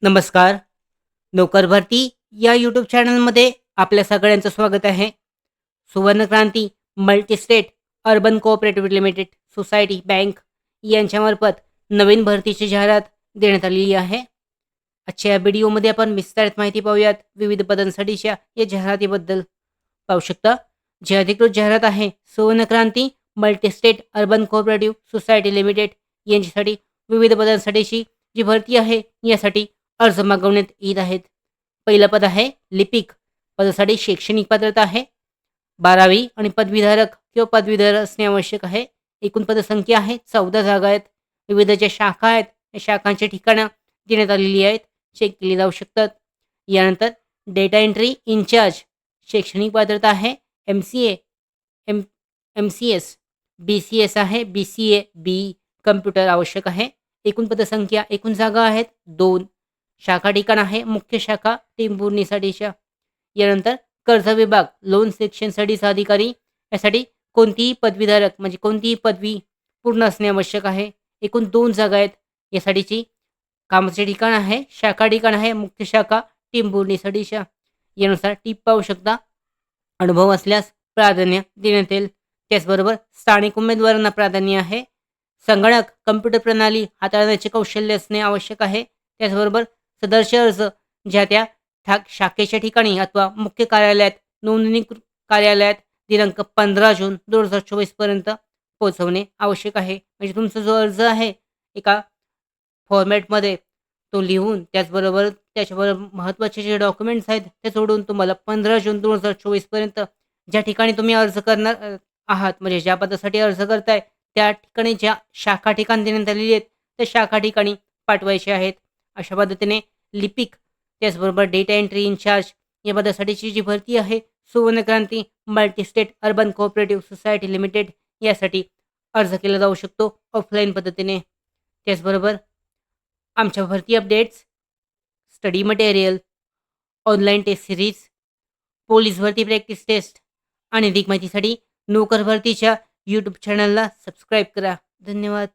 नमस्कार. नोकर भरती या यूट्यूब चॅनलमध्ये आपल्या सगळ्यांचं स्वागत आहे. Suvarnakranti multistate urban cooperative limited society bank यांच्यामार्फत नवीन भरतीची जाहिरात देण्यात आलेली आहे. आजच्या या व्हिडिओमध्ये आपण विस्तारित माहिती पाहूयात विविध पदांसाठीच्या या जाहिरातीबद्दल. पाहू शकता, जी अधिकृत जाहिरात आहे Suvarnakranti multistate urban cooperative society limited यांच्यासाठी विविध पदांसाठीची जी भरती आहे यासाठी अर्ज मागवण्यात येत आहेत. पहिलं पद आहे लिपिक. पदासाठी शैक्षणिक पात्रता आहे 12वी आणि पदवीधारक किंवा पदवीधर असणे आवश्यक आहे. एकूण पदसंख्या आहे 14 जागा आहेत. विविध ज्या शाखा आहेत त्या शाखांची ठिकाणं देण्यात आलेली आहेत, चेक केली जाऊ शकतात. यानंतर डेटा एंट्री इन्चार्ज. शैक्षणिक पात्रता आहे MCA, एम MCS, BCS आहे BCA, BE. कम्प्युटर आवश्यक आहे. एकूण पदसंख्या एकूण जागा आहेत 2. शाखा ठिकाण आहे मुख्य शाखा टेंभुर्णीसाठीच्या. यानंतर कर्ज विभाग लोन सेक्शन स्टडीचा अधिकारी यासाठी कोणतीही पदवीधारक म्हणजे कोणतीही पदवी पूर्ण असणे आवश्यक आहे. एकूण 2 जागा आहेत. यासाठीची कामाचे ठिकाण आहे शाखा ठिकाण आहे मुख्य शाखा टेंभुर्णीसाठीच्या. यानुसार टीप पाहू शकता. अनुभव असल्यास प्राधान्य देण्यात येईल. त्याचबरोबर स्थानिक उमेदवारांना प्राधान्य आहे. संगणक कम्प्युटर प्रणाली हाताळण्याचे कौशल्य असणे आवश्यक आहे. त्याचबरोबर सदरचे अर्ज ज्या त्या शाखेच्या ठिकाणी अथवा मुख्य कार्यालयात नोंदणीकृत कार्यालयात दिनांक 15 जून 2024 पर्यंत पोहोचवणे आवश्यक आहे. म्हणजे तुमचा जो अर्ज आहे एका फॉर्मॅटमध्ये तो लिहून त्याच्याबरोबर महत्त्वाचे जे डॉक्युमेंट्स आहेत ते जोडून तुम्हाला 15 जून 2024 पर्यंत ज्या ठिकाणी तुम्ही अर्ज करणार आहात म्हणजे ज्या पदासाठी अर्ज करताय त्या ठिकाणी ज्या शाखा ठिकाण देण्यात आलेली आहेत त्या शाखा ठिकाणी पाठवायचे आहेत. अशा पद्धतीने लिपिक त्याचबरोबर डेटा एंट्री इन्चार्ज या पदासाठीची जी भरती आहे Suvarnakranti multistate urban cooperative society limited यासाठी अर्ज केला जाऊ शकतो ऑफलाईन पद्धतीने. त्याचबरोबर आमच्या भरती updates, study material, online test series, police भरती प्रॅक्टिस टेस्ट आणि अधिक माहितीसाठी नोकर भरतीच्या यूट्यूब चॅनलला सबस्क्राईब करा. धन्यवाद.